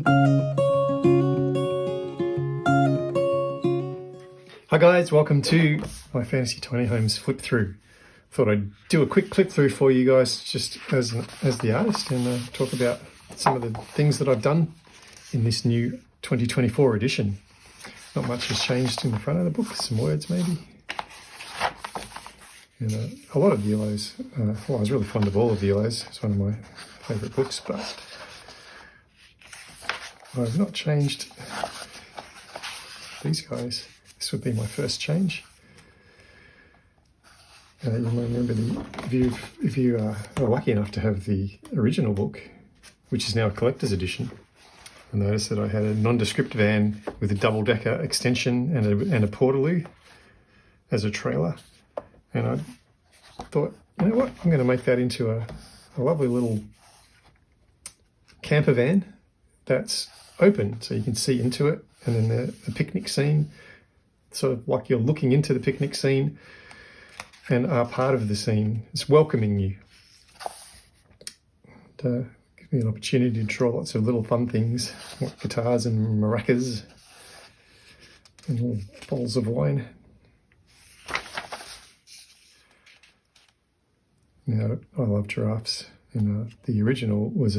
Hi guys, welcome to my Fantasy Tiny Homes flip through. Thought I'd do a quick flip through for you guys just as the artist and talk about some of the things that I've done in this new 2024 edition. Not much has changed in the front of the book, some words maybe. And a lot of the yellows. I was really fond of all of the yellows. It's one of my favourite books, but I've not changed these guys. This would be my first change. You might remember if you are lucky enough to have the original book, which is now a collector's edition. I noticed that I had a nondescript van with a double-decker extension and a portaloo as a trailer. And I thought, you know what, I'm going to make that into a lovely little camper van that's open so you can see into it. And then the picnic scene, sort of like you're looking into the picnic scene and are part of the scene. It's welcoming you. Give me an opportunity to draw lots of little fun things, like guitars and maracas and little bottles of wine. Now, I love giraffes. And the original was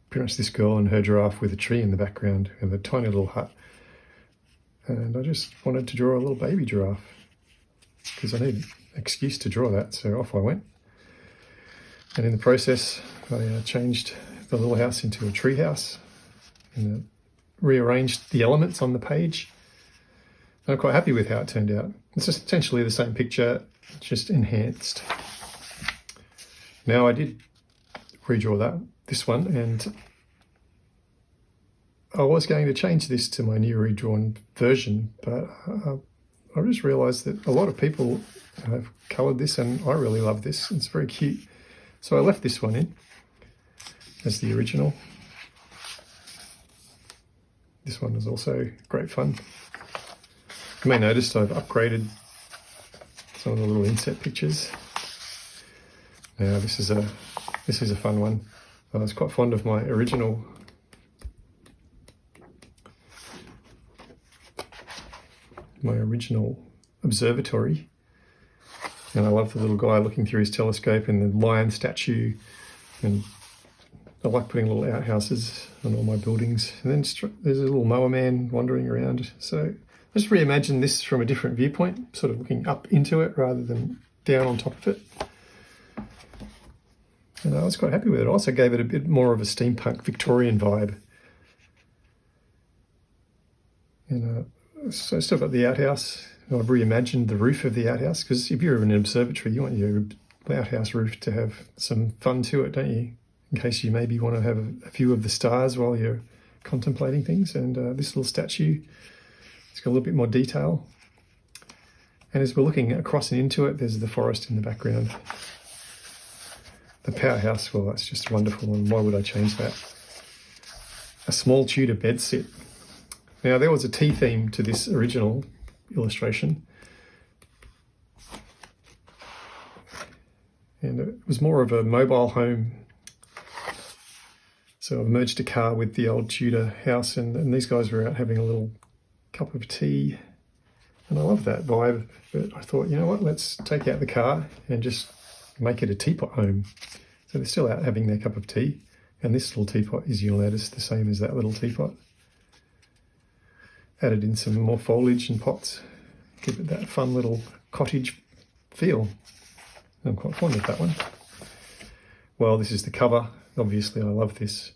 pretty much this girl and her giraffe with a tree in the background and a tiny little hut. And I just wanted to draw a little baby giraffe because I needed an excuse to draw that, so off I went. And in the process, I changed the little house into a tree house and rearranged the elements on the page. And I'm quite happy with how it turned out. It's essentially the same picture, just enhanced. Now I did redraw this one, and I was going to change this to my new redrawn version, but I just realised that a lot of people have coloured this, and I really love this. It's very cute. So I left this one in as the original. This one is also great fun. You may notice I've upgraded some of the little inset pictures. Now this is a fun one. I was quite fond of my original observatory, and I love the little guy looking through his telescope and the lion statue, and I like putting little outhouses on all my buildings. And then there's a little mower man wandering around. So I just reimagined this from a different viewpoint, sort of looking up into it rather than down on top of it. And I was quite happy with it. I also gave it a bit more of a steampunk Victorian vibe. And so I still got the outhouse. I've reimagined the roof of the outhouse, because if you're in an observatory, you want your outhouse roof to have some fun to it, don't you? In case you maybe want to have a few of the stars while you're contemplating things. And this little statue, it's got a little bit more detail. And as we're looking across and into it, there's the forest in the background. The powerhouse, well, that's just wonderful, and why would I change that? A small Tudor bedsit. Now, there was a tea theme to this original illustration, and it was more of a mobile home. So I merged a car with the old Tudor house, and these guys were out having a little cup of tea, and I love that vibe. But I thought, you know what, let's take out the car and just make it a teapot home. So they're still out having their cup of tea, and this little teapot is, you'll notice, the same as that little teapot. Added in some more foliage and pots, give it that fun little cottage feel. I'm quite fond of that one. Well, this is the cover. Obviously, I love this.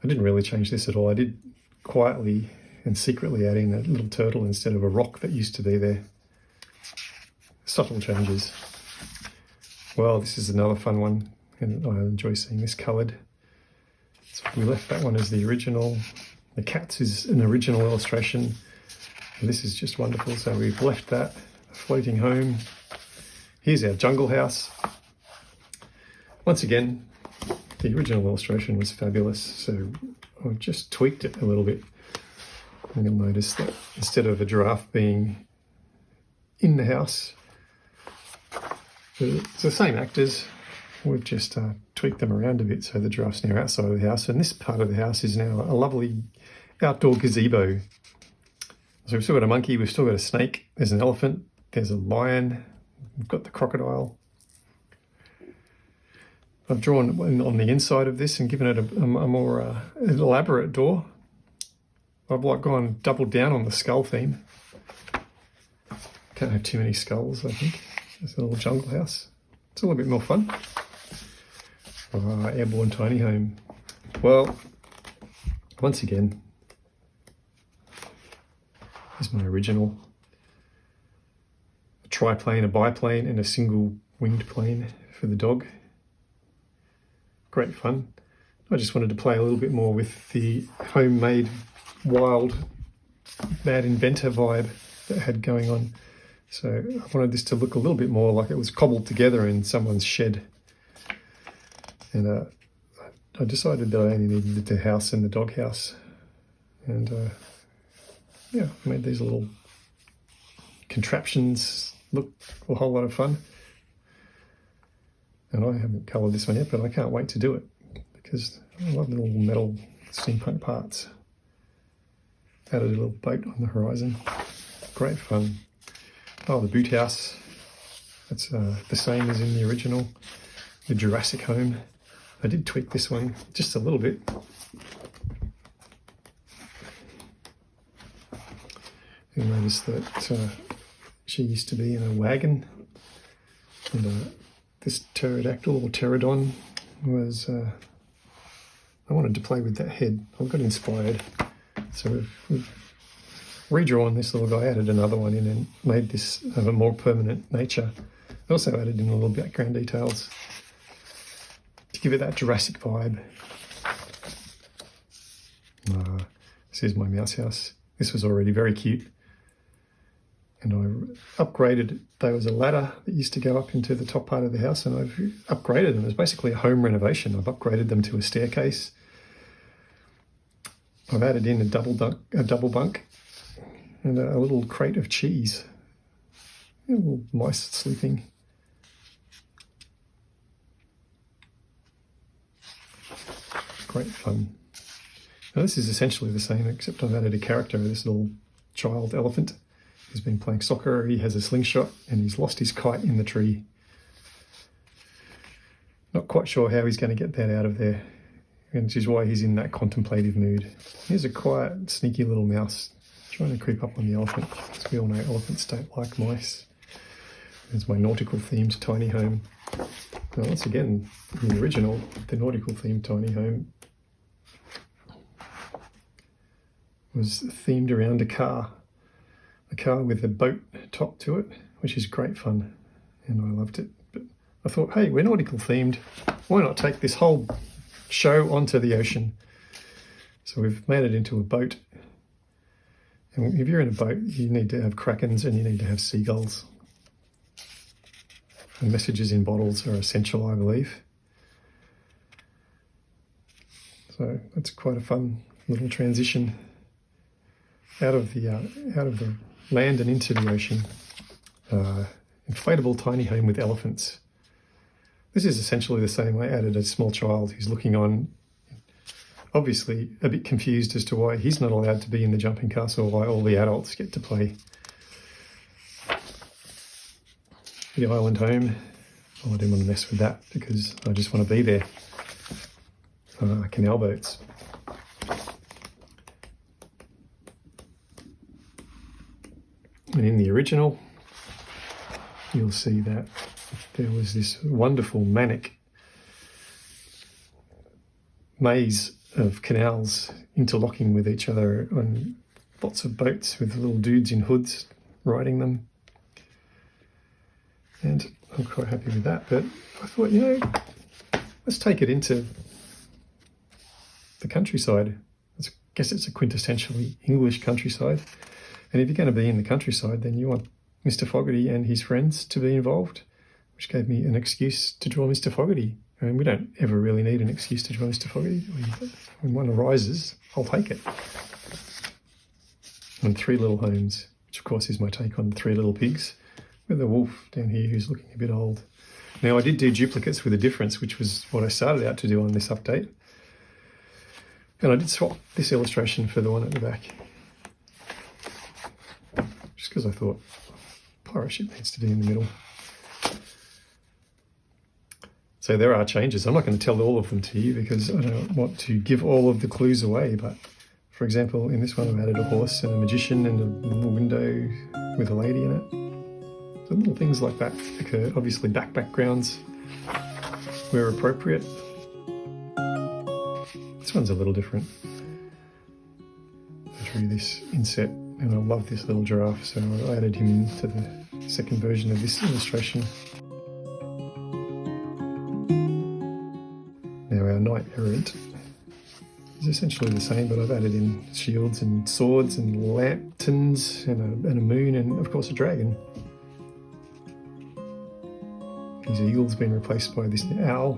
I didn't really change this at all. I did quietly and secretly add in a little turtle instead of a rock that used to be there. Subtle changes. Well, this is another fun one, and I enjoy seeing this coloured. So we left that one as the original. The cats is an original illustration, and this is just wonderful. So we've left that, floating home. Here's our jungle house. Once again, the original illustration was fabulous, so I've just tweaked it a little bit. And you'll notice that instead of a giraffe being in the house, it's the same actors, we've just tweaked them around a bit so the giraffe's now outside of the house, and this part of the house is now a lovely outdoor gazebo. So we've still got a monkey, we've still got a snake, there's an elephant, there's a lion, we've got the crocodile. I've drawn on the inside of this and given it a more elaborate door. I've like gone doubled down on the skull theme. Can't have too many skulls, I think. It's a little jungle house. It's a little bit more fun. Airborne tiny home. Well, once again, here's my original. A triplane, a biplane, and a single winged plane for the dog. Great fun. I just wanted to play a little bit more with the homemade, wild, mad inventor vibe that I had going on. So I wanted this to look a little bit more like it was cobbled together in someone's shed. And I decided that I only needed the house and the dog house. And yeah, I made these little contraptions look a whole lot of fun. And I haven't coloured this one yet, but I can't wait to do it because I love little metal steampunk parts. Added a little boat on the horizon. Great fun. Oh, the boot house. That's the same as in the original. The Jurassic home. I did tweak this one just a little bit. You'll notice that she used to be in a wagon, and this pterodactyl or pterodon was, I wanted to play with that head. I got inspired. So we've redrawn this little guy, added another one in and made this of a more permanent nature. I also added in a little background details to give it that Jurassic vibe. This is my mouse house. This was already very cute. And I upgraded, there was a ladder that used to go up into the top part of the house, and I've upgraded them. It was basically a home renovation. I've upgraded them to a staircase. I've added in a double bunk and a little crate of cheese. Little mice sleeping. Great fun. Now this is essentially the same, except I've added a character, this little child elephant. He's been playing soccer, he has a slingshot, and he's lost his kite in the tree. Not quite sure how he's going to get that out of there, which is why he's in that contemplative mood. Here's a quiet, sneaky little mouse trying to creep up on the elephant, because we all know elephants don't like mice. There's my nautical themed tiny home. Now once again, in the original, the nautical themed tiny home was themed around a car with a boat top to it, which is great fun, and I loved it. But I thought, hey, we're nautical themed, why not take this whole show onto the ocean? So we've made it into a boat, and if you're in a boat, you need to have krakens and you need to have seagulls. And messages in bottles are essential, I believe. So that's quite a fun little transition out of the land and into the ocean. Inflatable tiny home with elephants. This is essentially the same. I added a small child who's looking on, obviously a bit confused as to why he's not allowed to be in the jumping castle, why all the adults get to play. The island home. Oh, I didn't want to mess with that because I just want to be there. Canal boats. And in the original, you'll see that there was this wonderful manic maze of canals interlocking with each other on lots of boats with little dudes in hoods riding them. And I'm quite happy with that, but I thought, let's take it into the countryside. I guess it's a quintessentially English countryside. And if you're going to be in the countryside, then you want Mr. Fogarty and his friends to be involved, which gave me an excuse to draw Mr. Fogarty. I mean, we don't ever really need an excuse to draw Mr. Fogarty. When one arises, I'll take it. And 3 little homes, which of course is my take on 3 little pigs, with a wolf down here who's looking a bit old. Now I did do duplicates with a difference, which was what I started out to do on this update. And I did swap this illustration for the one at the back. Just because I thought pirate ship needs to be in the middle. So there are changes. I'm not going to tell all of them to you because I don't want to give all of the clues away. But for example, in this one I've added a horse and a magician and a little window with a lady in it. So little things like that occur. Obviously backgrounds where appropriate. This one's a little different. I drew this inset and I love this little giraffe, so I added him into the second version of this illustration. Now our knight errant is essentially the same, but I've added in shields and swords and lanterns and a moon and of course a dragon. His eagle's been replaced by this owl.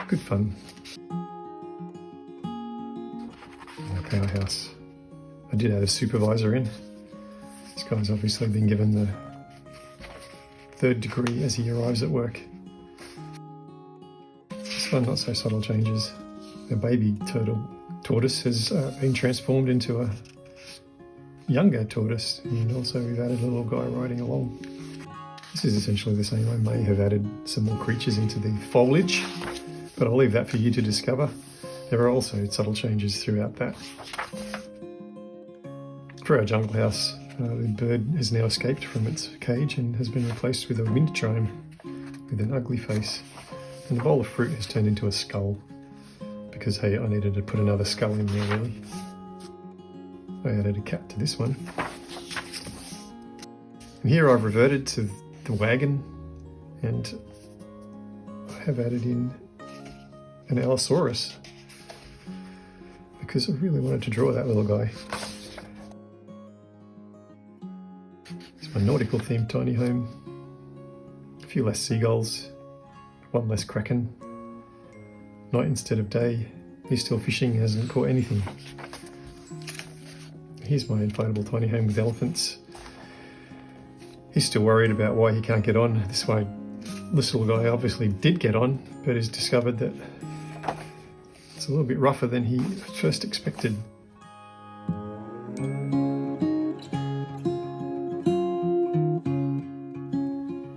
Good fun. Our powerhouse. I did add a supervisor in. This guy's obviously been given the 3rd degree as he arrives at work. This one, not so subtle changes. The baby tortoise has been transformed into a younger tortoise, and also we've added a little guy riding along. This is essentially the same. I may have added some more creatures into the foliage, but I'll leave that for you to discover. There are also subtle changes throughout that. For our jungle house, the bird has now escaped from its cage and has been replaced with a wind chime with an ugly face. And the bowl of fruit has turned into a skull because, hey, I needed to put another skull in there really. I added a cat to this one. And here I've reverted to the wagon and I have added in an Allosaurus because I really wanted to draw that little guy. It's my nautical themed tiny home. A few less seagulls, one less kraken. Night instead of day. He's still fishing, hasn't caught anything. Here's my inflatable tiny home with elephants. He's still worried about why he can't get on. This little guy obviously did get on, but has discovered that it's a little bit rougher than he first expected.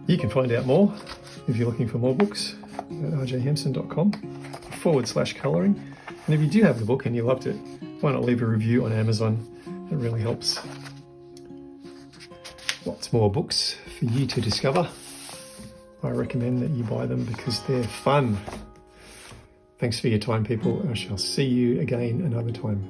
You can find out more if you're looking for more books at rjhampson.com/colouring. And if you do have the book and you loved it, why not leave a review on Amazon? It really helps. Lots more books for you to discover. I recommend that you buy them because they're fun. Thanks for your time, people. I shall see you again another time.